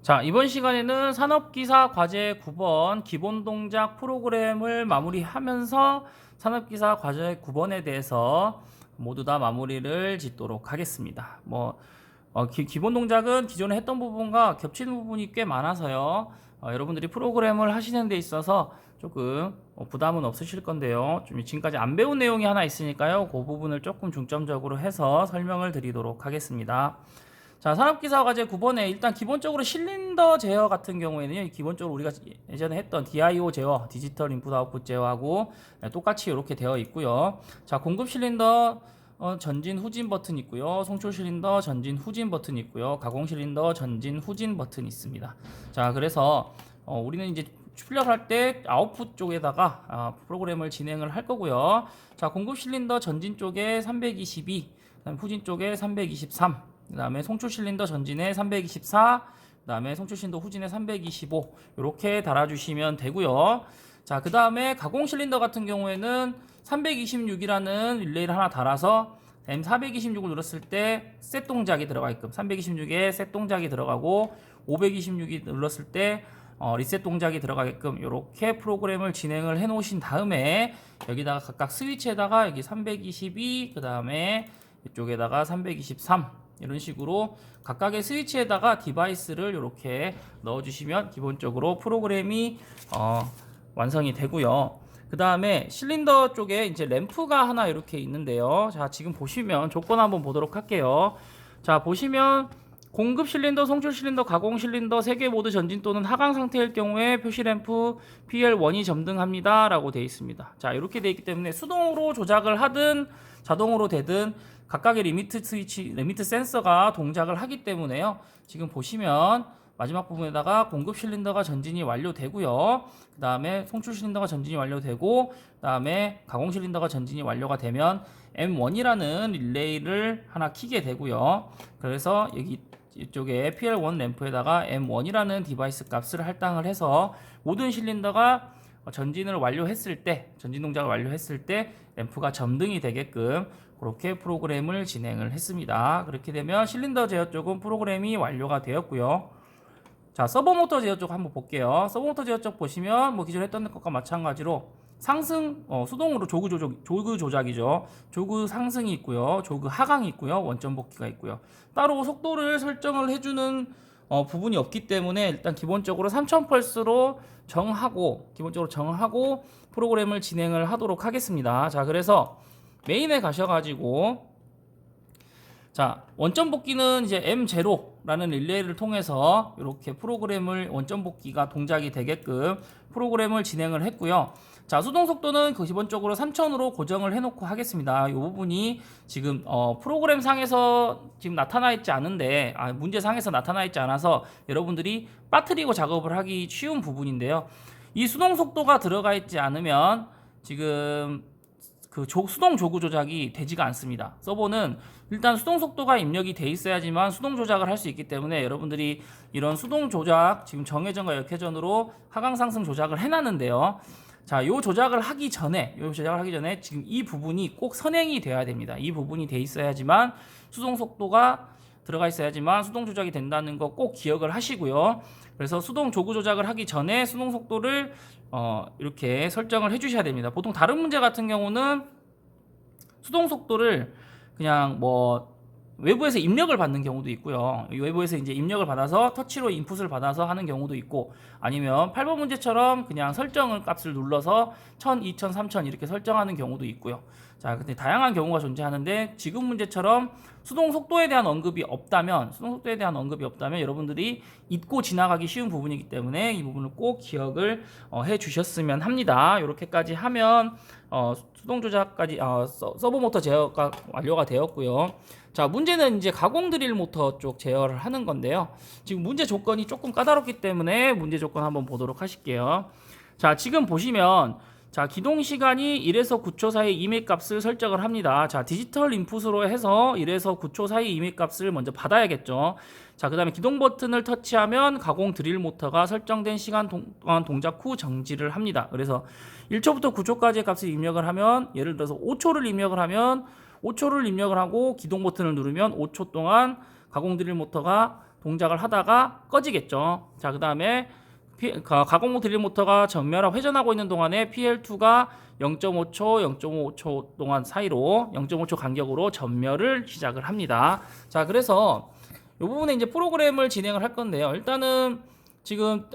자, 이번 시간에는 산업기사 과제 9번 기본 동작 프로그램을 마무리하면서 산업기사 과제 9번에 대해서 모두 다 마무리를 짓도록 하겠습니다. 기본 동작은 기존에 했던 부분과 겹치는 부분이 꽤 많아서요. 여러분들이 프로그램을 하시는 데 있어서 조금 부담은 없으실 건데요. 좀 지금까지 안 배운 내용이 하나 있으니까요. 그 부분을 조금 중점적으로 해서 설명을 드리도록 하겠습니다. 자, 산업기사 과제 9번에 일단 기본적으로 실린더 제어 같은 경우에는 기본적으로 우리가 예전에 했던 DIO 제어, 디지털 인풋 아웃풋 제어하고 똑같이 이렇게 되어 있고요. 자, 공급 실린더 전진 후진 버튼 있고요. 송출 실린더 전진 후진 버튼 있고요. 가공 실린더 전진 후진 버튼 있습니다. 자, 그래서 우리는 이제 출력할 때 아웃풋 쪽에다가 프로그램을 진행을 할 거고요. 자, 공급 실린더 전진 쪽에 322, 그다음에 후진 쪽에 323, 그 다음에 송출 실린더 전진에 324, 그 다음에 송출 실린더 후진에 325 이렇게 달아주시면 되고요. 자, 그 다음에 가공 실린더 같은 경우에는 326이라는 릴레이를 하나 달아서 M426을 눌렀을 때 셋 동작이 들어가게끔 326에 셋 동작이 들어가고 526이 눌렀을 때 리셋 동작이 들어가게끔 이렇게 프로그램을 진행을 해 놓으신 다음에 여기다가 각각 스위치에다가 여기 322, 그 다음에 이쪽에다가 323 이런 식으로 각각의 스위치에다가 디바이스를 이렇게 넣어주시면 기본적으로 프로그램이 완성이 되고요. 그 다음에 실린더 쪽에 이제 램프가 하나 이렇게 있는데요. 자, 지금 보시면 조건 한번 보도록 할게요. 자, 보시면 공급 실린더, 송출 실린더, 가공 실린더 3개 모두 전진 또는 하강 상태일 경우에 표시 램프 PL1이 점등합니다 라고 되어 있습니다. 자, 이렇게 되어 있기 때문에 수동으로 조작을 하든 자동으로 되든 각각의 리미트 스위치, 리미트 센서가 동작을 하기 때문에요. 지금 보시면 마지막 부분에다가 공급 실린더가 전진이 완료되고요. 그 다음에 송출 실린더가 전진이 완료되고, 그 다음에 가공 실린더가 전진이 완료가 되면 M1이라는 릴레이를 하나 키게 되고요. 그래서 여기 이쪽에 PL1 램프에다가 M1이라는 디바이스 값을 할당을 해서 모든 실린더가 전진을 완료했을 때, 전진 동작을 완료했을 때 램프가 점등이 되게끔 그렇게 프로그램을 진행을 했습니다. 그렇게 되면 실린더 제어 쪽은 프로그램이 완료가 되었고요. 자, 서버 모터 제어 쪽 한번 볼게요. 서버 모터 제어 쪽 보시면 기존에 했던 것과 마찬가지로 상승 수동으로 조그 조작이죠. 조그 상승이 있고요. 조그 하강이 있고요. 원점 복귀가 있고요. 따로 속도를 설정을 해주는 부분이 없기 때문에 일단 기본적으로 3000펄스로 기본적으로 정하고 프로그램을 진행을 하도록 하겠습니다. 자, 그래서 메인에 가셔가지고 자, 원점 복귀는 이제 M0라는 릴레이를 통해서 이렇게 프로그램을 원점 복귀가 동작이 되게끔 프로그램을 진행을 했고요. 자, 수동 속도는 기본적으로 3000으로 고정을 해놓고 하겠습니다. 이 부분이 지금 프로그램 상에서 지금 나타나 있지 않은데 문제 상에서 나타나 있지 않아서 여러분들이 빠뜨리고 작업을 하기 쉬운 부분인데요. 이 수동 속도가 들어가 있지 않으면 지금 수동 조구 조작이 되지가 않습니다. 서버는 일단 수동 속도가 입력이 돼 있어야지만 수동 조작을 할 수 있기 때문에 여러분들이 이런 수동 조작 지금 정회전과 역회전으로 하강 상승 조작을 해놨는데요. 자, 요 조작을 하기 전에 지금 이 부분이 꼭 선행이 돼야 됩니다. 이 부분이 돼 있어야지만 수동 속도가 들어가 있어야지만 수동 조작이 된다는 거 꼭 기억을 하시고요. 그래서 수동 조구 조작을 하기 전에 수동 속도를 이렇게 설정을 해주셔야 됩니다. 보통 다른 문제 같은 경우는 수동 속도를 그냥 외부에서 입력을 받는 경우도 있고요. 외부에서 이제 입력을 받아서 터치로 인풋을 받아서 하는 경우도 있고, 아니면 8번 문제처럼 그냥 설정을 값을 눌러서 1000, 2000, 3000 이렇게 설정하는 경우도 있고요. 자, 근데 다양한 경우가 존재하는데 지금 문제처럼 수동 속도에 대한 언급이 없다면 여러분들이 잊고 지나가기 쉬운 부분이기 때문에 이 부분을 꼭 기억을 해 주셨으면 합니다. 이렇게까지 하면 수동 조작까지 서버 모터 제어가 완료가 되었고요. 자, 문제는 이제 가공 드릴 모터 쪽 제어를 하는 건데요. 지금 문제 조건이 조금 까다롭기 때문에 문제 조건 한번 보도록 하실게요. 자, 지금 보시면 자, 기동 시간이 1에서 9초 사이 이미 값을 설정을 합니다. 자, 디지털 인풋으로 해서 1에서 9초 사이 이미 값을 먼저 받아야겠죠. 자, 그 다음에 기동 버튼을 터치하면 가공 드릴 모터가 설정된 시간 동안 동작 후 정지를 합니다. 그래서 1초부터 9초까지의 값을 입력을 하면, 예를 들어서 5초를 입력을 하면 5초를 입력을 하고 기동 버튼을 누르면 5초 동안 가공 드릴 모터가 동작을 하다가 꺼지겠죠. 자, 그 다음에 가공목 드릴 모터가 전멸하고 회전하고 있는 동안에 PL2가 0.5초, 0.5초 동안 사이로 0.5초 간격으로 전멸을 시작을 합니다. 자, 그래서 이 부분에 이제 프로그램을 진행을 할 건데요. 일단은 지금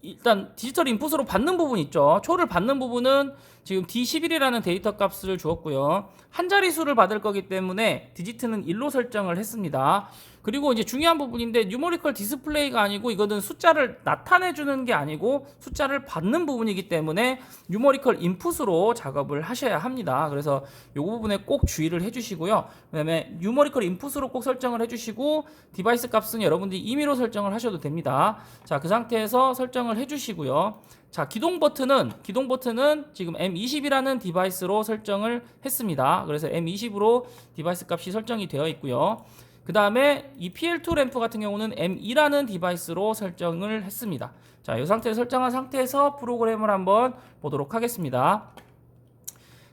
일단 디지털 인풋으로 받는 부분 있죠. 초를 받는 부분은 지금 D11이라는 데이터 값을 주었고요. 한 자릿수를 받을 거기 때문에 디지트는 1로 설정을 했습니다. 그리고 이제 중요한 부분인데 뉴머리컬 디스플레이가 아니고 이거는 숫자를 나타내 주는 게 아니고 숫자를 받는 부분이기 때문에 뉴머리컬 인풋으로 작업을 하셔야 합니다. 그래서 이 부분에 꼭 주의를 해 주시고요. 그다음에 뉴머리컬 인풋으로 꼭 설정을 해 주시고 디바이스 값은 여러분들이 임의로 설정을 하셔도 됩니다. 자, 그 상태에서 설정을 해 주시고요. 자, 기동 버튼은 지금 M20이라는 디바이스로 설정을 했습니다. 그래서 M20으로 디바이스 값이 설정이 되어 있고요. 그 다음에 이 PL2 램프 같은 경우는 M2라는 디바이스로 설정을 했습니다. 자, 이 상태에 설정한 상태에서 프로그램을 한번 보도록 하겠습니다.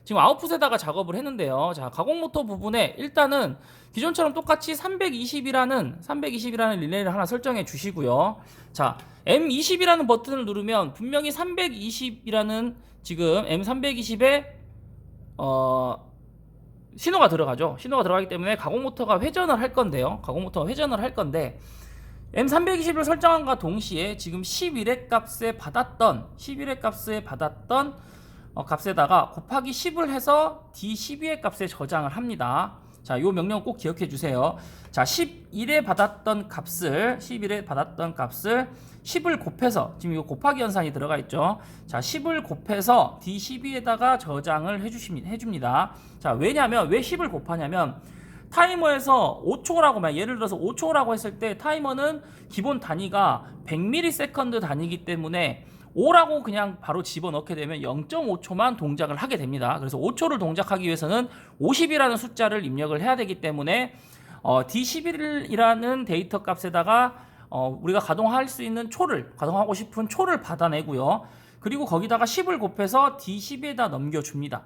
지금 아웃풋에다가 작업을 했는데요. 자, 가공 모터 부분에 일단은 기존처럼 똑같이 320이라는 릴레이를 하나 설정해 주시고요. 자, M20이라는 버튼을 누르면 분명히 320이라는 지금 M320에 신호가 들어가죠. 신호가 들어가기 때문에 가공 모터가 회전을 할 건데요. 가공 모터가 회전을 할 건데 M320을 설정한과 동시에 지금 11회 값에 받았던 값에다가 곱하기 10을 해서 D12의 값에 저장을 합니다. 자, 이 명령 꼭 기억해 주세요. 자, 11에 받았던 값을 10을 곱해서 지금 이거 곱하기 연산이 들어가 있죠. 자, 10을 곱해서 D12에다가 저장을 해줍니다. 자, 왜냐면 왜 10을 곱하냐면 타이머에서 5초라고 예를 들어서 5초라고 했을 때 타이머는 기본 단위가 100ms 단위이기 때문에 5라고 그냥 바로 집어넣게 되면 0.5초만 동작을 하게 됩니다. 그래서 5초를 동작하기 위해서는 50이라는 숫자를 입력을 해야 되기 때문에 D11이라는 데이터 값에다가 우리가 가동할 수 있는 가동하고 싶은 초를 받아내고요. 그리고 거기다가 10을 곱해서 D12에다 넘겨줍니다.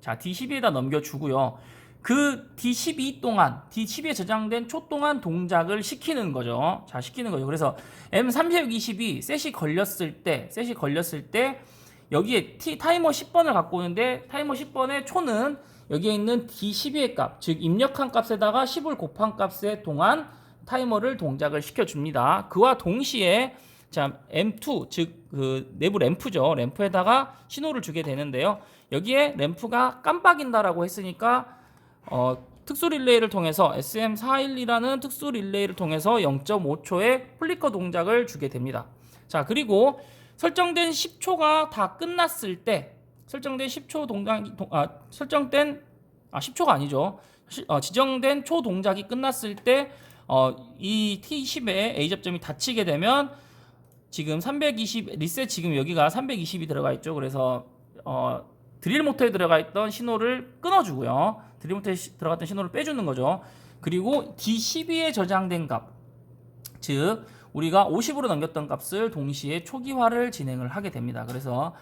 자, D12에다 넘겨주고요. 그 D12에 저장된 초 동안 동작을 시키는 거죠. 자, 시키는 거죠. 그래서 M320이 셋이 걸렸을 때 여기에 타이머 10번을 갖고 오는데 타이머 10번의 초는 여기에 있는 D12의 값, 즉 입력한 값에다가 10을 곱한 값의 동안 타이머를 동작을 시켜줍니다. 그와 동시에 자, M2, 즉 그 내부 램프죠. 램프에다가 신호를 주게 되는데요. 여기에 램프가 깜빡인다라고 했으니까 특수 릴레이를 통해서 SM412라는 특수 릴레이를 통해서 0.5초의 플리커 동작을 주게 됩니다. 자, 그리고 설정된 10초가 다 끝났을 때 설정된 10초10초가 아니죠. 지정된 초 동작이 끝났을 때 이 T10의 A 접점이 닫히게 되면 지금 320 리셋 지금 여기가 320이 들어가 있죠. 그래서 드릴 모터에 들어가 있던 신호를 끊어주고요. 드릴 모터에 들어갔던 신호를 빼주는 거죠. 그리고 D12에 저장된 값, 즉 우리가 50으로 넘겼던 값을 동시에 초기화를 진행을 하게 됩니다. 그래서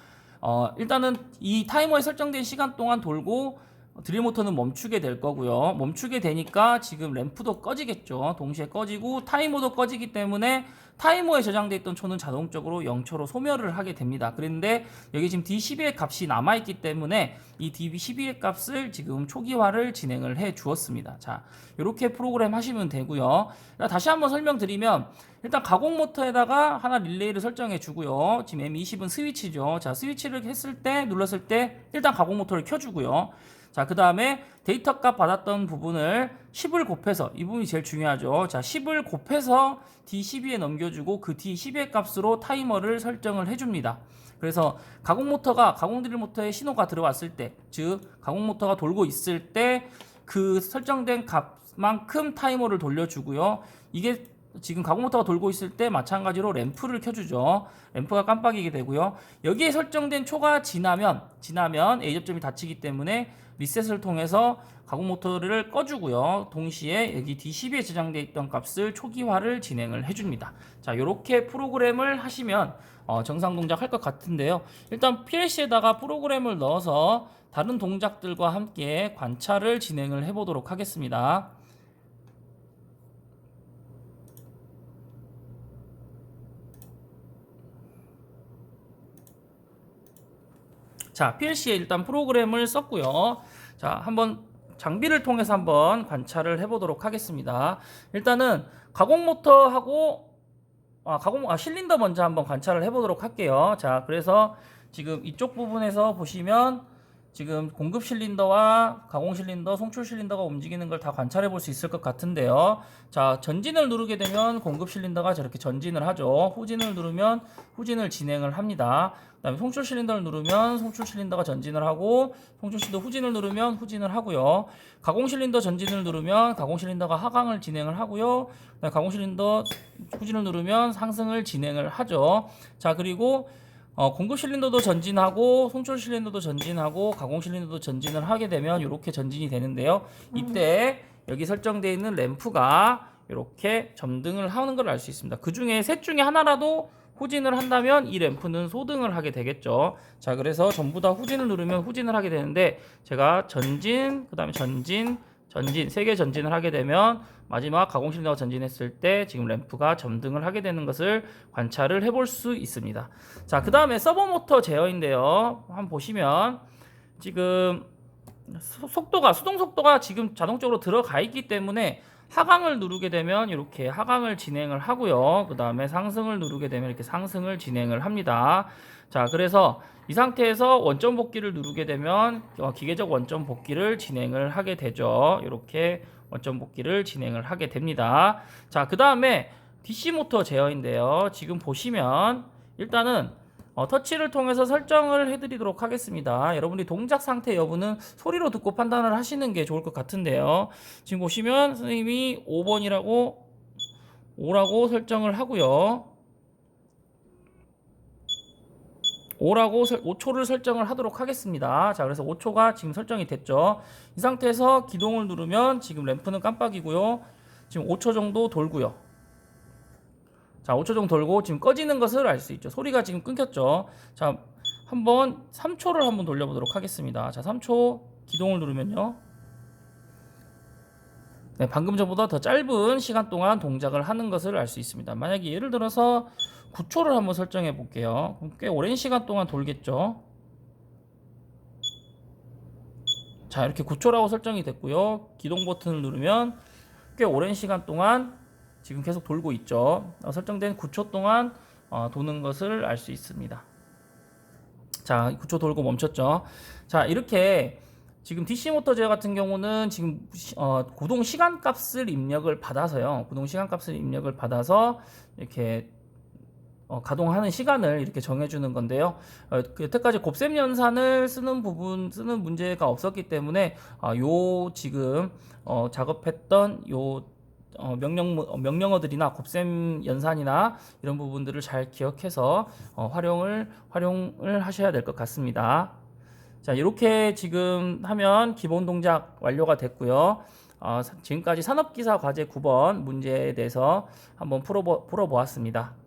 일단은 이 타이머에 설정된 시간 동안 돌고 드릴 모터는 멈추게 될 거고요. 멈추게 되니까 지금 램프도 꺼지겠죠. 동시에 꺼지고 타이머도 꺼지기 때문에 타이머에 저장되어 있던 초는 자동적으로 0초로 소멸을 하게 됩니다. 그런데 여기 지금 D12의 값이 남아있기 때문에 이 D12의 값을 지금 초기화를 진행을 해 주었습니다. 자, 이렇게 프로그램 하시면 되고요. 다시 한번 설명드리면 일단 가공 모터에다가 하나 릴레이를 설정해 주고요. 지금 M20은 스위치죠. 자, 스위치를 눌렀을 때 일단 가공 모터를 켜주고요. 자, 그 다음에 데이터 값 받았던 부분을 10을 곱해서, 이 부분이 제일 중요하죠. 자, 10을 곱해서 D12에 넘겨주고 그 D12의 값으로 타이머를 설정을 해줍니다. 그래서 가공 드릴 모터에 신호가 들어왔을 때, 즉 가공 모터가 돌고 있을 때 그 설정된 값만큼 타이머를 돌려주고요. 이게 지금 가공 모터가 돌고 있을 때 마찬가지로 램프를 켜주죠. 램프가 깜빡이게 되고요. 여기에 설정된 초가 지나면 A 접점이 닫히기 때문에 리셋을 통해서 가공 모터를 꺼주고요. 동시에 여기 D12에 저장되어 있던 값을 초기화를 진행을 해줍니다. 자, 이렇게 프로그램을 하시면 정상 동작할 것 같은데요. 일단 PLC에다가 프로그램을 넣어서 다른 동작들과 함께 관찰을 진행을 해보도록 하겠습니다. 자, PLC에 일단 프로그램을 썼고요. 자, 한번 장비를 통해서 한번 관찰을 해보도록 하겠습니다. 일단은 가공 모터하고 실린더 먼저 한번 관찰을 해보도록 할게요. 자, 그래서 지금 이쪽 부분에서 보시면 지금 공급 실린더와 가공 실린더, 송출 실린더가 움직이는 걸 다 관찰해 볼 수 있을 것 같은데요. 자, 전진을 누르게 되면 공급 실린더가 저렇게 전진을 하죠. 후진을 누르면 후진을 진행을 합니다. 그다음에 송출 실린더를 누르면 송출 실린더가 전진을 하고, 송출 실린더 후진을 누르면 후진을 하고요. 가공 실린더 전진을 누르면 가공 실린더가 하강을 진행을 하고요. 그다음에 가공 실린더 후진을 누르면 상승을 진행을 하죠. 자, 그리고 공급 실린더도 전진하고 송출 실린더도 전진하고 가공 실린더도 전진을 하게 되면 이렇게 전진이 되는데요. 이때 여기 설정되어 있는 램프가 이렇게 점등을 하는 걸 알 수 있습니다. 그 중에 셋 중에 하나라도 후진을 한다면 이 램프는 소등을 하게 되겠죠. 자, 그래서 전부 다 후진을 누르면 후진을 하게 되는데, 제가 전진, 그 다음에 전진, 전진, 3개 전진을 하게 되면 마지막 가공 실린더가 전진했을 때 지금 램프가 점등을 하게 되는 것을 관찰을 해볼 수 있습니다. 자, 그 다음에 서버 모터 제어인데요. 한번 보시면 지금 수동 속도가 지금 자동적으로 들어가 있기 때문에 하강을 누르게 되면 이렇게 하강을 진행을 하고요. 그 다음에 상승을 누르게 되면 이렇게 상승을 진행을 합니다. 자, 그래서 이 상태에서 원점 복귀를 누르게 되면 기계적 원점 복귀를 진행을 하게 되죠. 이렇게 원점 복귀를 진행을 하게 됩니다. 자, 그 다음에 DC 모터 제어인데요. 지금 보시면 일단은 터치를 통해서 설정을 해드리도록 하겠습니다. 여러분들이 동작 상태 여부는 소리로 듣고 판단을 하시는 게 좋을 것 같은데요. 지금 보시면 선생님이 5번이라고 5라고 설정을 하고요. 5초를 설정을 하도록 하겠습니다. 자, 그래서 5초가 지금 설정이 됐죠. 이 상태에서 기동을 누르면 지금 램프는 깜빡이고요. 지금 5초 정도 돌고요. 자, 5초 정도 돌고 지금 꺼지는 것을 알 수 있죠. 소리가 지금 끊겼죠. 자, 한번 3초를 한번 돌려보도록 하겠습니다. 자, 3초 기동을 누르면요. 네, 방금 전보다 더 짧은 시간 동안 동작을 하는 것을 알 수 있습니다. 만약에 예를 들어서 9초를 한번 설정해 볼게요. 그럼 꽤 오랜 시간 동안 돌겠죠. 자, 이렇게 9초라고 설정이 됐고요. 기동 버튼을 누르면 꽤 오랜 시간 동안 지금 계속 돌고 있죠. 설정된 9초 동안 도는 것을 알 수 있습니다. 자, 9초 돌고 멈췄죠. 자, 이렇게 지금 DC 모터 제어 같은 경우는 지금 구동 시간 값을 입력을 받아서요. 구동 시간 값을 입력을 받아서 이렇게 가동하는 시간을 이렇게 정해주는 건데요. 여태까지 곱셈 연산을 쓰는 문제가 없었기 때문에 요 지금 작업했던 요 명령어들이나 곱셈 연산이나 이런 부분들을 잘 기억해서 활용을 하셔야 될 것 같습니다. 자, 이렇게 지금 하면 기본 동작 완료가 됐고요. 지금까지 산업기사 과제 9번 문제에 대해서 한번 풀어보았습니다.